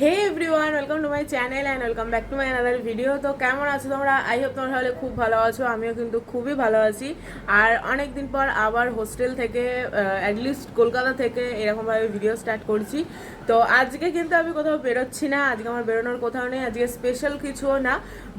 Hey everyone, welcome to my channel and welcome back to my another video. তো কেমন আছো তোমরা? I hope তোমরা হলে খুব ভালো আছো। আমিও কিন্তু খুবই ভালো আছি। আর অনেক দিন পর আবার হোস্টেল থেকে অ্যাটলিস্ট কলকাতা থেকে এরকমভাবে ভিডিও স্টার্ট করছি। তো আজকে কিন্তু আমি কোথাও বেরোচ্ছি না, আজকে আমার বেরোনোর কোথাও নেই, আজকে স্পেশাল কিছুও না।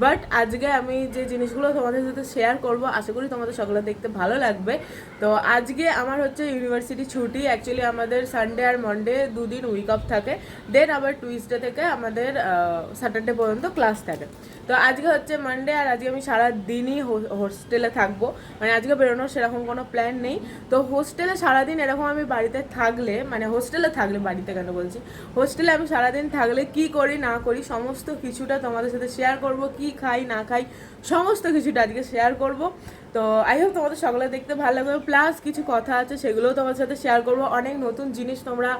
বাট আজকে আমি যে জিনিসগুলো তোমাদের সাথে শেয়ার করবো আশা করি তোমাদের সকলে দেখতে ভালো লাগবে। তো আজকে আমার হচ্ছে ইউনিভার্সিটি ছুটি। অ্যাকচুয়ালি আমাদের সানডে আর মন্ডে দুদিন উইক অফ থাকে, দেন আবার টুইসডে থেকে আমাদের স্যাটারডে পর্যন্ত ক্লাস থাকে। তো আজকে হচ্ছে মানডে আর আজকে আমি সারা দিনই হোস্টেলে থাকবো। মানে আজকে বেরোনোর সেরকম কোনো প্ল্যান নেই। তো হোস্টেলে সারাদিন এরকম আমি বাড়িতে থাকলে, মানে হোস্টেলে থাকলে, বাড়িতে কেন বলছি, হোস্টেলে আমি সারাদিন থাকলে কি করি না করি সমস্ত কিছুটা তোমাদের সাথে শেয়ার করব। কি খাই না খাই সমস্ত কিছুটা আজকে শেয়ার করব। তো আই হোপ তোমাদের সকলে দেখতে ভালো লাগবে। প্লাস কিছু কথা আছে সেগুলোও তোমাদের সাথে শেয়ার করব। অনেক নতুন জিনিস তোমরা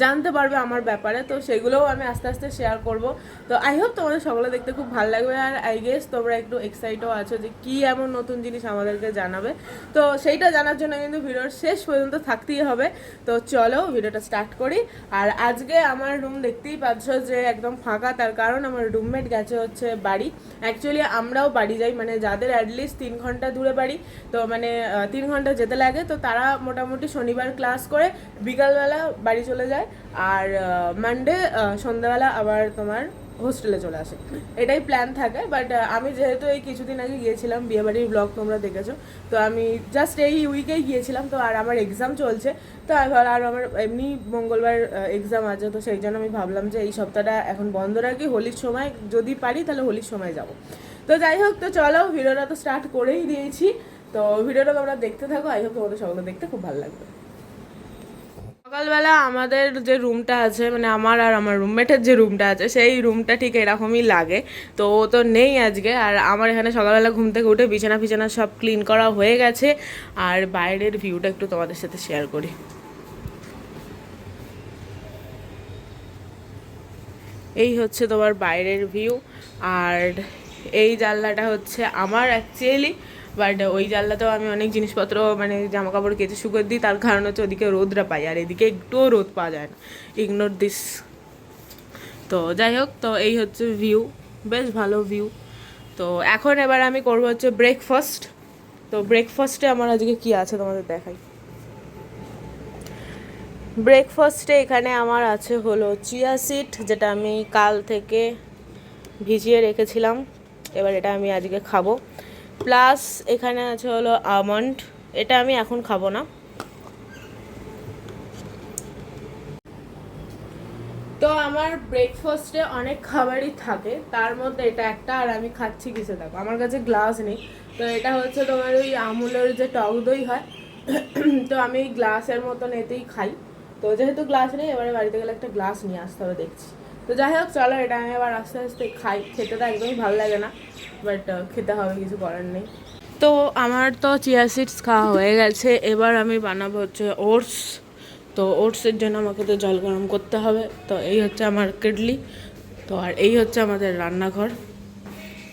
জানতে পারবে আমার ব্যাপারে, তো সেগুলোও আমি আস্তে আস্তে শেয়ার করব। তো আই হোপ তোমাদের সকলে দেখতে খুব ভালো লাগবে। আর আই গেস তোমরা একটু এক্সাইটও আছো যে কী এমন নতুন জিনিস আমাদেরকে জানাবে। তো সেইটা জানার জন্য কিন্তু ভিডিওর শেষ পর্যন্ত থাকতেই হবে। তো চলো ভিডিওটা স্টার্ট করি। আর আজকে আমার রুম দেখতেই পাচ্ছ যে একদম ফাঁকা, তার কারণ আমার রুমমেট গেছে হচ্ছে বাড়ি। অ্যাকচুয়ালি আমরাও বাড়ি যাই, মানে যাদের অ্যাটলিস্ট 3 ঘন্টা দূরে বাড়ি, তো মানে 3 ঘন্টা যেতে লাগে, তো তারা মোটামুটি শনিবার ক্লাস করে বিকালবেলা বাড়ি চলে যায়। আর মানডে সন্ধ্যাবেলা আবার তোমার হোস্টেলে চলে আসে, এটাই প্ল্যান থাকে। বাট আমি যেহেতু এই কিছুদিন আগে গিয়েছিলাম, বিয়েবাড়ির ব্লগ তোমরা দেখেছো, তো আমি জাস্ট এই উইকেই গিয়েছিলাম। তো আর আমার এক্সাম চলছে, তো আর আমার এমনি মঙ্গলবার এক্সাম আছে, তো সেই জন্য আমি ভাবলাম যে এই সপ্তাহটা এখন বন্ধ রাখি, হোলির সময় যদি পারি তাহলে হোলির সময় যাব। তো যাই হোক, তো চলো ভিডিওটা তো স্টার্ট করেই দিয়েছি। তো ভিডিওটা তোমরা দেখতে থাকো, আই হোপ তোমাদের সকলে দেখতে খুব ভালো লাগবে। সকালবেলা আমাদের যে রুমটা আছে, মানে আমার আর আমার রুমমেটের যে রুমটা আছে, সেই রুমটা ঠিক এরকমই লাগে। তো ও তো নেই আজকে। আর আমার এখানে সকালবেলা ঘুম থেকে উঠে বিছানা ফিছানা সব ক্লিন করা হয়ে গেছে। আর বাইরের ভিউটা একটু তোমাদের সাথে শেয়ার করি। এই হচ্ছে তোমার বাইরের ভিউ। আর এই জানলাটা হচ্ছে আমার অ্যাকচুয়ালি, বাট ওই জানলাতেও আমি অনেক জিনিসপত্র মানে জামা কাপড় কেচে শুকোতে দিই, তার কারণ হচ্ছে ওদিকে রোদটা পাই আর এদিকে একটুও রোদ পাওয়া যায় না। Ignore this. তো যাই হোক, তো এই হচ্ছে ভিউ, বেশ ভালো ভিউ। তো এখন এবার আমি করবো হচ্ছে ব্রেকফাস্ট। তো ব্রেকফাস্টে আমার আজকে কি আছে তোমাদের দেখাই। ব্রেকফাস্টে এখানে আমার আছে হলো চিয়া সিড, যেটা আমি কাল থেকে ভিজিয়ে রেখেছিলাম, এবার এটা আমি আজকে খাবো। প্লাস এখানে আছে হলো আমন্ড, এটা আমি এখন খাবো না। তো আমার ব্রেকফাস্টে অনেক খাবারই থাকে, তার মধ্যে এটা একটা। আর আমি খাচ্ছি কিসে দেখো, আমার কাছে গ্লাস নেই। তো এটা হচ্ছে তোমার ওই আমুলের যে টক দই হয়, তো আমি গ্লাসের মতন এতেই খাই। তো যেহেতু গ্লাস নেই, এবারে বাড়িতে গেলে একটা গ্লাস নিয়ে আসতে হবে দেখছি। তো যাই হোক চলো, এটা আমি আবার আস্তে আস্তে খাই। খেতে তো একদমই ভালো লাগে না, বাট খেতে হবে, কিছু করার নেই। তো আমার তো চিয়া সিডস খাওয়া হয়ে গেছে, এবার আমি বানাবো হচ্ছে ওটস। তো ওটসের জন্য আমাকে তো জল গরম করতে হবে। তো এই হচ্ছে আমার কেটলি। তো আর এই হচ্ছে আমাদের রান্নাঘর।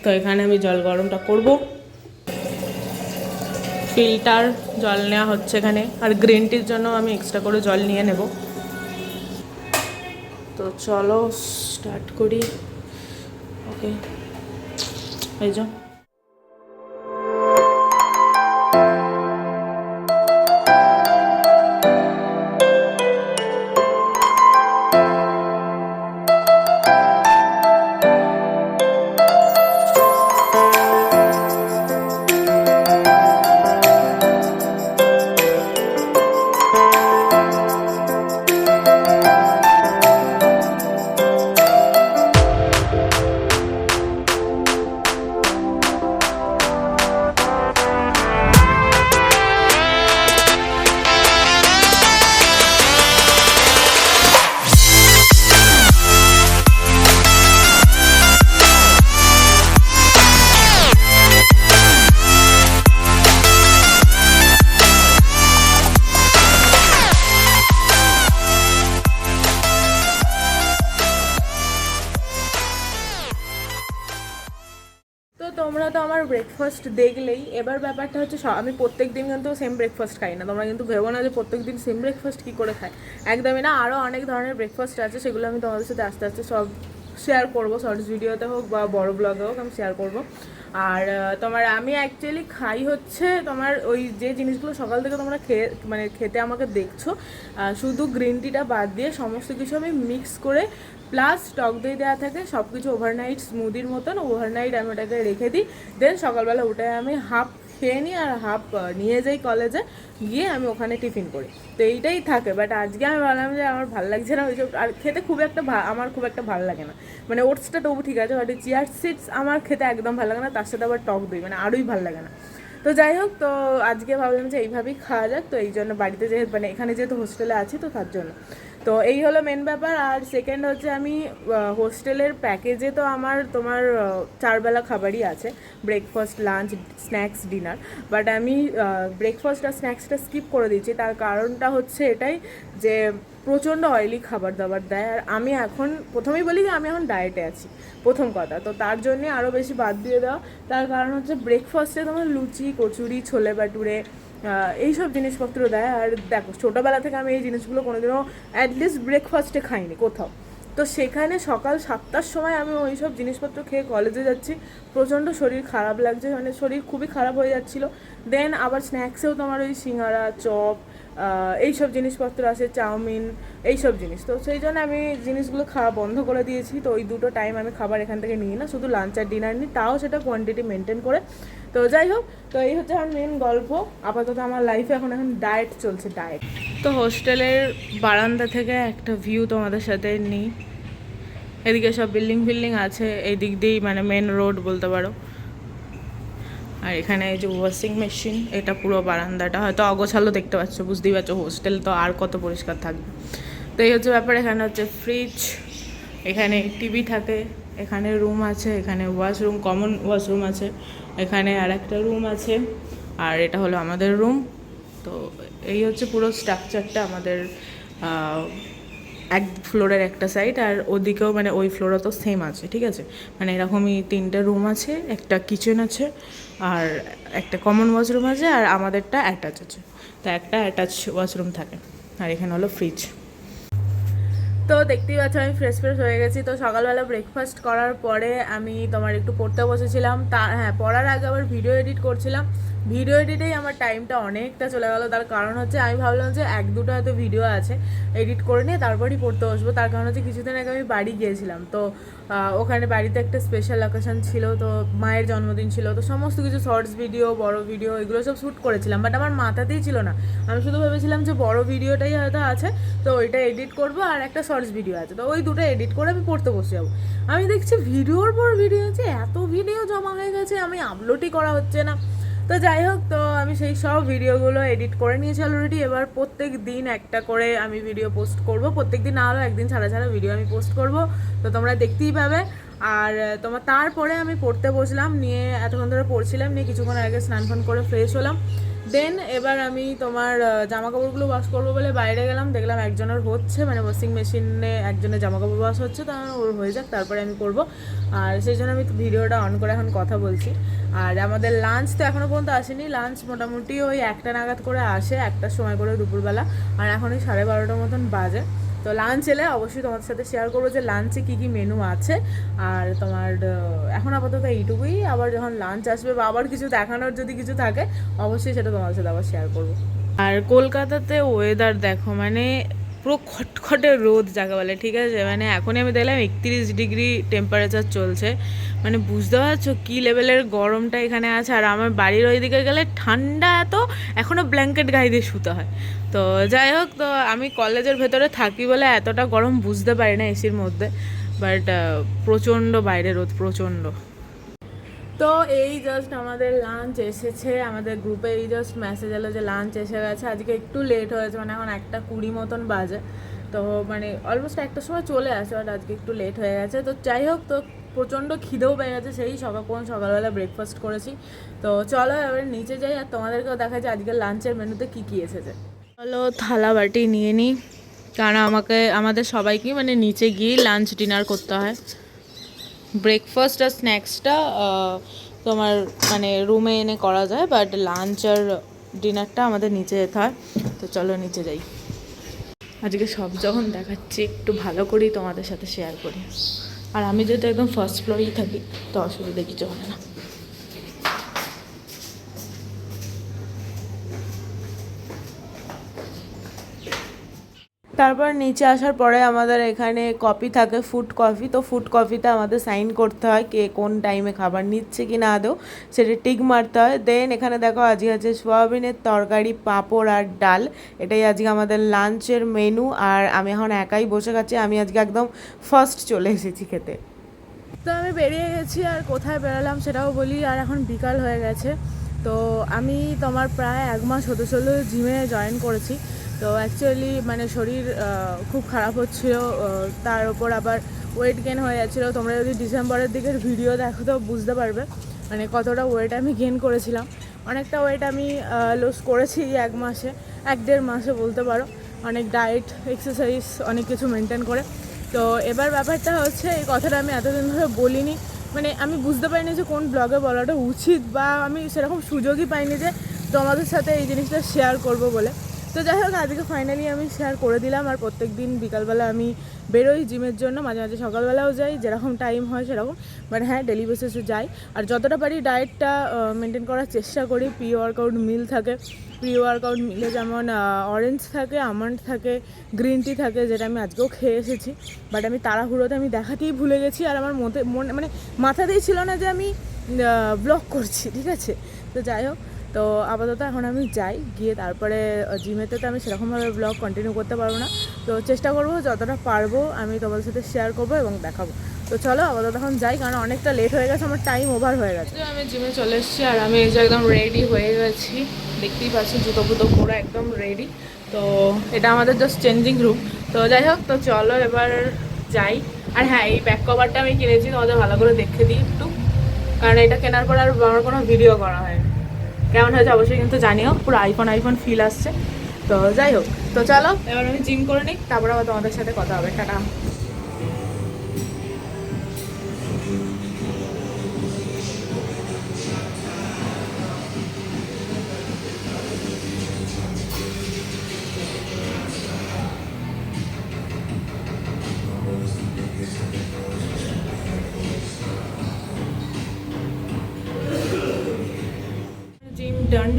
তো এখানে আমি জল গরমটা করব। ফিল্টার জল নেওয়া হচ্ছে এখানে, আর গ্রিন টির জন্য আমি এক্সট্রা করে জল নিয়ে নেব। তো চলো স্টার্ট করি। ওকে, এই যাও। তোমরা তো আমার ব্রেকফাস্ট দেখলেই। এবার ব্যাপারটা হচ্ছে আমি প্রত্যেক দিন কিন্তু সেম ব্রেকফাস্ট খাই না, তোমরা কিন্তু ভেবো না যে প্রত্যেক দিন সেম ব্রেকফাস্ট কী করে খাই, একদমই না। আরও অনেক ধরনের ব্রেকফাস্ট আছে, সেগুলো আমি তোমাদের সাথে আস্তে আস্তে সব শেয়ার করবো, শর্টস ভিডিওতে হোক বা বড় ব্লগে হোক আমি শেয়ার করবো। আর তোমার আমি অ্যাকচুয়ালি খাই হচ্ছে তোমার ওই যে জিনিসগুলো সকাল থেকে তোমরা খেতে আমাকে দেখছো, শুধু গ্রিন টিটা বাদ দিয়ে সমস্ত কিছু আমি মিক্স করে প্লাস টক দই দেওয়া থাকে, সব কিছু ওভারনাইট স্মুদির মতন ওভারনাইট আমি ওটাকে রেখে দিই। দেন সকালবেলা উঠে আমি হাফ খেয়ে নিই আর হাফ নিয়ে যাই কলেজে, গিয়ে আমি ওখানে টিফিন করি। তো এইটাই থাকে। বাট আজকে আমি ভাবলাম যে আমার ভালো লাগছে না ওইসব, আর খেতে আমার খুব একটা ভালো লাগে না। মানে ওটসটা তবু ঠিক আছে, বাট চিয়ার সিডস আমার খেতে একদম ভালো লাগে না, তার সাথে আবার টক দই মানে আরোই ভালো লাগে না। তো যাই হোক, তো আজকে ভাবলাম যে এইভাবেই খাওয়া যাক, তো এই জন্য বাড়িতে যেহেতু মানে এখানে যেহেতু হোস্টেলে আছি তো তার জন্য। তো এই হলো মেন ব্যাপার। আর সেকেন্ড হচ্ছে আমি হোস্টেলের প্যাকেজে তো আমার তোমার 4 বেলা খাবারই আছে, breakfast, lunch, snacks, dinner. But আমি ব্রেকফাস্ট আর স্ন্যাক্সটা স্কিপ করে দিচ্ছি, তার কারণটা হচ্ছে এটাই যে প্রচণ্ড অয়েলি খাবার দাবার দেয়। আর আমি এখন প্রথমেই বলি যে আমি এখন ডায়েটে আছি, প্রথম কথা। তো তার জন্যে আরও বেশি বাদ দিয়ে দেওয়া। তার কারণ হচ্ছে ব্রেকফাস্টে তোমার লুচি, কচুরি, ছোলে বাটুরে এইসব জিনিসপত্র দেয়। আর দেখো ছোটোবেলা থেকে আমি এই জিনিসগুলো কোনোদিনও অ্যাটলিস্ট ব্রেকফাস্টে খাইনি কোথাও। তো সেখানে সকাল 7টার সময় আমি ওই সব জিনিসপত্র খেয়ে কলেজে যাচ্ছি, প্রচণ্ড শরীর খারাপ লাগছে, মানে শরীর খুবই খারাপ হয়ে যাচ্ছিলো। দেন আবার স্ন্যাক্সেও তোমার ওই সিঙ্গারা, চপ, এইসব জিনিসপত্র আছে, চাউমিন, এইসব জিনিস। তো সেই জন্য আমি জিনিসগুলো খাওয়া বন্ধ করে দিয়েছি। তো ওই দুটো টাইম আমি খাবার এখান থেকে নিই না, শুধু লাঞ্চ আর ডিনার নিই, তাও সেটা কোয়ান্টিটি মেনটেন করে। তো যাই হোক, তো এই হচ্ছে আমার মেন গল্প। আপাতত আমার লাইফে এখন ডায়েট চলছে, ডায়েট। তো হোস্টেলের বারান্দা থেকে একটা ভিউ তোমাদের সাথে নিই। এদিকে সব বিল্ডিং আছে, এই দিক দিয়েই মানে মেন রোড বলতে পারো। আর এখানে এই যে ওয়াশিং মেশিন, এটা পুরো বারান্দাটা হয়তো অগোছালো দেখতে পাচ্ছ, বুঝতেই পারছো হোস্টেল তো আর কত পরিষ্কার থাকবে। তো এই হচ্ছে ব্যাপার। এখানে হচ্ছে ফ্রিজ, এখানে টিভি থাকে, এখানে রুম আছে, এখানে ওয়াশরুম, কমন ওয়াশরুম আছে, এখানে আর একটা রুম আছে, আর এটা হলো আমাদের রুম। তো এই হচ্ছে পুরো স্ট্রাকচারটা আমাদের। এক ফ্লোরের একটা সাইড, আর ওদিকেও মানে ওই ফ্লোরও তো সেম আছে, ঠিক আছে। মানে এরকমই 3টে রুম আছে, একটা কিচেন আছে, আর একটা কমন ওয়াশরুম আছে, আর আমাদেরটা অ্যাটাচ আছে। তো একটা অ্যাটাচ ওয়াশরুম থাকে। আর এখানে হলো ফ্রিজ। তো দেখতেই পাচ্ছ আমি ফ্রেশ হয়ে গেছি। তো সকালবেলা ব্রেকফাস্ট করার পরে আমি তোমার একটু পড়তে বসেছিলাম। হ্যাঁ, পড়ার আগে আবার ভিডিও এডিট করছিলাম। ভিডিও এডিটেই আমার টাইমটা অনেকটা চলে গেলো। তার কারণ হচ্ছে আমি ভাবলাম যে 1-2টো হয়তো ভিডিও আছে, এডিট করে নিয়ে তারপরই পড়তে বসবো। তার কারণ হচ্ছে কিছুদিন আগে আমি বাড়ি গিয়েছিলাম। তো ওখানে বাড়িতে একটা স্পেশাল অকেশন ছিল, তো মায়ের জন্মদিন ছিল। তো সমস্ত কিছু শর্টস ভিডিও, বড় ভিডিও, এগুলো সব শ্যুট করেছিলাম। বাট আমার মাথাতেই ছিল না, আমি শুধু ভেবেছিলাম যে বড় ভিডিওটাই হয়তো আছে, তো ওইটা এডিট করবো, আর একটা শর্টস ভিডিও আছে, তো ওই দুটো এডিট করে আমি পড়তে বসে যাবো। আমি দেখছি ভিডিওর পর ভিডিও আছে, এত ভিডিও জমা হয়ে গেছে, আমি আপলোডই করা হচ্ছে না। তো যাই হোক, তো আমি সেই সব ভিডিওগুলো এডিট করে নিয়েছি অলরেডি। এবার প্রত্যেক দিন একটা করে আমি ভিডিও পোস্ট করব, প্রত্যেক দিন না হলেও একদিন ছাড়া ছাড়া ভিডিও আমি পোস্ট করব, তো তোমরা দেখতেই পাবে। আর তারপরে আমি পড়তে বসলাম, নিয়ে এতক্ষণ ধরে পড়ছিলাম, নিয়ে কিছুক্ষণ আগে স্নান ফান করে ফ্রেশ হলাম। দেন এবার আমি তোমার জামা কাপড়গুলো ওয়াশ করবো বলে বাইরে গেলাম, দেখলাম একজনের হচ্ছে, মানে ওয়াশিং মেশিনে একজনের জামা কাপড় ওয়াশ হচ্ছে, তো ওর হয়ে যাক তারপরে আমি করব। আর সেই জন্য আমি ভিডিওটা অন করে এখন কথা বলছি। আর আমাদের লাঞ্চ তো এখনও পর্যন্ত আসেনি, লাঞ্চ মোটামুটি ওই 1টা নাগাদ করে আসে, 1টার সময় করে দুপুরবেলা। আর এখন ওই 12:30 মতন বাজে। তো লাঞ্চ এলে অবশ্যই তোমাদের সাথে শেয়ার করবো যে লাঞ্চে কী কী মেনু আছে। আর তোমার এখন আপাতত এইটুকুই, আবার যখন লাঞ্চ আসবে বা আবার কিছু দেখানোর যদি কিছু থাকে অবশ্যই সেটা তোমাদের সাথে আবার শেয়ার করবো। আর কলকাতাতে ওয়েদার দেখো, মানে পুরো খটখটে রোদ যাকে বলে, ঠিক আছে। মানে এখনই আমি দেখলাম 31 ডিগ্রি টেম্পারেচার চলছে, মানে বুঝতে পারছো কী লেভেলের গরমটা এখানে আছে। আর আমার বাড়ির ওইদিকে গেলে ঠান্ডা এত, এখনও ব্ল্যাঙ্কেট গায়ে দিয়ে শুতে হয়। তো যাই হোক, তো আমি কলেজের ভেতরে থাকি বলে এতটা গরম বুঝতে পারি না এসির মধ্যে, বাট প্রচণ্ড বাইরে রোদ, প্রচণ্ড। তো এই জাস্ট আমাদের লাঞ্চ এসেছে, আমাদের গ্রুপে এই জাস্ট মেসেজ এলো যে লাঞ্চ এসে গেছে। আজকে একটু লেট হয়েছে, মানে এখন 1:20 মতন বাজে, তো মানে অলমোস্ট 1টার সময় চলে আসে, বাট আজকে একটু লেট হয়ে গেছে। তো যাই হোক, তো প্রচণ্ড খিদেও পেয়ে গেছে, সেই সকালবেলা ব্রেকফাস্ট করেছি। তো চলো এবার নিচে যাই আর তোমাদেরকেও দেখা যায় আজকে লাঞ্চের মেনুতে কী কী এসেছে। চলো থালা বাটি নিয়ে নিই, কারণ আমাদের সবাইকেই মানে নিচে গিয়ে লাঞ্চ ডিনার করতে হয়। ব্রেকফাস্ট আর স্ন্যাক্সটা তোমার মানে রুমে এনে করা যায়, বাট লাঞ্চ আর ডিনারটা আমাদের নিচে যেতে হয়। তো চলো নিচে যাই। আজকে সব যখন দেখাচ্ছি একটু ভালো করেই তোমাদের সাথে শেয়ার করি। আর আমি যেহেতু একদম ফার্স্ট ফ্লোরেই থাকি, তো অসুবিধা কিছু হয় না। তারপর নিচে আসার পরে আমাদের এখানে কপি থাকে, ফুড কফি। তো ফুড কফিতে আমাদের সাইন করতে হয় কে কোন টাইমে খাবার নিচ্ছে কি না আদৌ, সেটা টিক মারতে হয়। দেন এখানে দেখো আজকে আছে সোয়াবিনের তরকারি, পাঁপড় আর ডাল। এটাই আজকে আমাদের লাঞ্চের মেনু। আর আমি এখন একাই বসে খাচ্ছি, আমি আজকে একদম ফার্স্ট চলে এসেছি খেতে। তো আমি বেরিয়ে গেছি, আর কোথায় বেরোলাম সেটাও বলি। আর এখন বিকাল হয়ে গেছে। তো আমি তোমার প্রায় 1 মাস হতে চলো জিমে জয়েন করেছি। তো অ্যাকচুয়ালি মানে শরীর খুব খারাপ হচ্ছিল, তার ওপর আবার ওয়েট গেন হয়ে যাচ্ছিলো। তোমরা যদি ডিসেম্বরের দিকের ভিডিও দেখো তো বুঝতে পারবে মানে কতটা ওয়েট আমি গেন করেছিলাম। অনেকটা ওয়েট আমি লস করেছি 1 মাসে, 1-1.5 মাসে বলতে পারো। অনেক ডায়েট, এক্সারসাইজ, অনেক কিছু মেনটেন করে। তো এবার ব্যাপারটা হচ্ছে, এই কথাটা আমি এতদিন ধরে বলিনি, মানে আমি বুঝতে পারিনি যে কোন ব্লগে বলাটা উচিত, বা আমি সেরকম সুযোগই পাইনি যে তোমাদের সাথে এই জিনিসটা শেয়ার করব বলে। তো যাই হোক, আজকে ফাইনালি আমি শেয়ার করে দিলাম। আর প্রত্যেক দিন বিকালবেলা আমি বেরোই জিমের জন্য, মাঝে মাঝে সকালবেলাও যাই, যেরকম টাইম হয় সেরকম। বাট হ্যাঁ, ডেলি বেসিসে যাই। আর যতটা পারি ডায়েটটা মেনটেন করার চেষ্টা করি। প্রি ওয়ার্কআউট মিল থাকে, প্রি ওয়ার্কআউট মিলে যেমন অরেঞ্জ থাকে, আমন্ড থাকে, গ্রিন টি থাকে, যেটা আমি আজকেও খেয়ে এসেছি। বাট আমি তাড়াহুড়োতে আমি দেখাতেই ভুলে গেছি, আর আমার মানে মাথাতেই ছিল না যে আমি ব্লগ করছি, ঠিক আছে। তো যাই হোক, তো আপাতত এখন আমি যাই, গিয়ে তারপরে জিমেতে তো আমি সেরকমভাবে ব্লগ কন্টিনিউ করতে পারবো না। তো চেষ্টা করবো যতটা পারবো আমি তোমাদের সাথে শেয়ার করবো এবং দেখাবো। তো চলো আপাতত এখন যাই, কারণ অনেকটা লেট হয়ে গেছে, আমার টাইম ওভার হয়ে গেছে। আমি জিমে চলে এসেছি, আর আমি এই যে একদম রেডি হয়ে গেছি, দেখতেই পাচ্ছি জুতো ফুতো পুরো একদম রেডি। তো এটা আমাদের জাস্ট চেঞ্জিং রুম। তো যাই হোক, তো চলো এবার যাই। আর হ্যাঁ, এই ব্যাক কভারটা আমি কিনেছি, তোমাদের ভালো করে দেখে দিই একটু, কারণ এটা কেনার পর আর আমার কোনো ভিডিও করা হয়নি। কেমন হয়েছে অবশ্যই কিন্তু জানিও, পুরো আইফোন ফিল আসছে। তো যাই হোক, তো চলো এবার আমি জিম করে নিই, তারপরে আবার তোমাদের সাথে কথা হবে। টাটা। জিম ডান।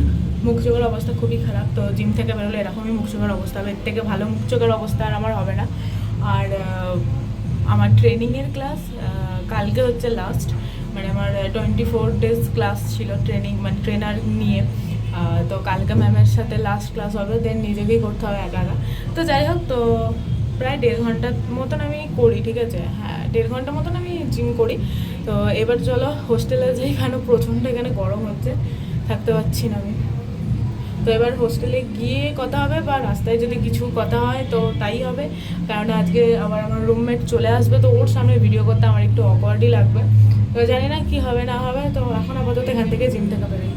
মুখ চোখের অবস্থা খুবই খারাপ। তো জিম থেকে বেরোলে এরকমই মুখ চোখের অবস্থা হবে, এর থেকে ভালো মুখ চোখের অবস্থা আর আমার হবে না। আর আমার ট্রেনিংয়ের ক্লাস কালকে হচ্ছে লাস্ট, মানে আমার 24 ডেজ ক্লাস ছিল ট্রেনিং, মানে ট্রেনার নিয়ে। তো কালকে ম্যামের সাথে লাস্ট ক্লাস হবে, দেন নিজেকেই করতে হবে একা একা। তো যাই হোক, তো প্রায় 1.5 ঘন্টার মতন আমি করি, ঠিক আছে। হ্যাঁ, 1.5 ঘন্টা মতন আমি জিম করি। তো এবার চলো হোস্টেলে যাই, কারণ প্রচণ্ড এখানে গরম হচ্ছে, থাকতে পারছি না আমি। তো এবার হোস্টেলে গিয়ে কথা হবে, বা রাস্তায় যদি কিছু কথা হয় তো তাই হবে, কারণ আজকে আবার আমার রুমমেট চলে আসবে। তো ওর সামনে ভিডিও করতে আমার একটু অকওয়ার্ডই লাগবে। তো জানি না কি হবে না হবে। তো এখন আপাতত এখান থেকে জিম থেকে বেরোই।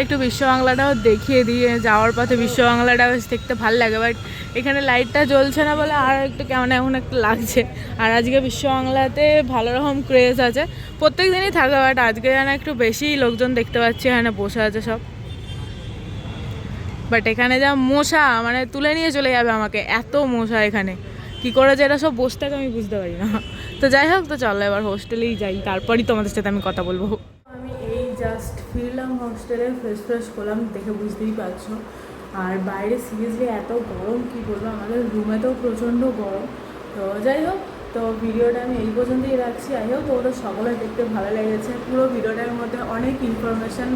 একটু বিশ্ব বাংলাটাও দেখিয়ে দিয়ে যাওয়ার পথে, বিশ্ব বাংলাটা বেশ দেখতে ভালো লাগে, বাট এখানে লাইটটা জ্বলছে না বলে আর একটু কেমন এখন একটু লাগছে। আর আজকে বিশ্ব বাংলাতে ভালো রকম ক্রেজ আছে, প্রত্যেক দিনই থাকে, বাট আজকে যেন একটু বেশি লোকজন দেখতে পাচ্ছি এখানে বসে আছে সব। বাট এখানে যা মশা, মানে তুলে নিয়ে চলে যাবে আমাকে, এত মশা এখানে। কী করে যে এটা সব বসে থাকে আমি বুঝতে পারি না। তো যাই হোক, তো চলো এবার হোস্টেলেই যাই, তারপরই তোমাদের সাথে আমি কথা বলবো। আমি এই জাস্ট ফিরলাম হোস্টেলে, ফ্রেশ করলাম, দেখে বুঝতেই পারছো। আর বাইরে সিরিয়াসলি এত গরম, কী বলবো, আমাদের রুমেতেও প্রচণ্ড গরম। তো যাই হোক, তো ভিডিওটা আমি এই পর্যন্তই রাখছি। আই হোপ তোমাদের সকলে দেখতে ভালো লেগেছে। পুরো ভিডিওটার মধ্যে অনেক ইনফরমেশান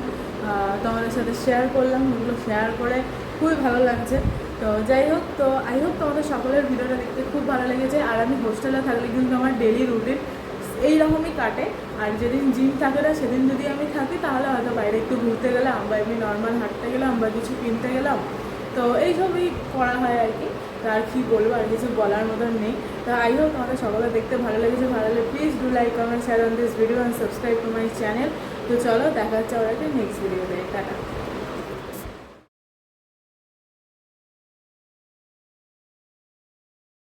তোমাদের সাথে শেয়ার করলাম, ওগুলো শেয়ার করে খুবই ভালো লাগছে। তো যাই হোক, তো আই হোপ তোমাদের সকলের ভিডিওটা দেখতে খুব ভালো লেগেছে। আর আমি হোস্টেলে থাকলে কিন্তু আমার ডেলি রুটিন এইরকমই কাটে। আর যেদিন জিম থাকে না সেদিন যদি আমি থাকি, তাহলে হয়তো বাইরে একটু ঘুরতে গেলাম, বা এমনি নর্মাল হাঁটতে গেলাম, বা কিছু কিনতে গেলাম। তো এইসবই করা হয় আর কি। তো আর কী বলবো, আর কিছু বলার মতন নেই। তো আই হোপ তোমাদের সকলে দেখতে ভালো লেগেছে। ভালো লাগলে please do like, comment, share on this video and subscribe to my channel. তো চলো দেখা হচ্ছে আবার একটা নেক্সট ভিডিওতে। টাটা।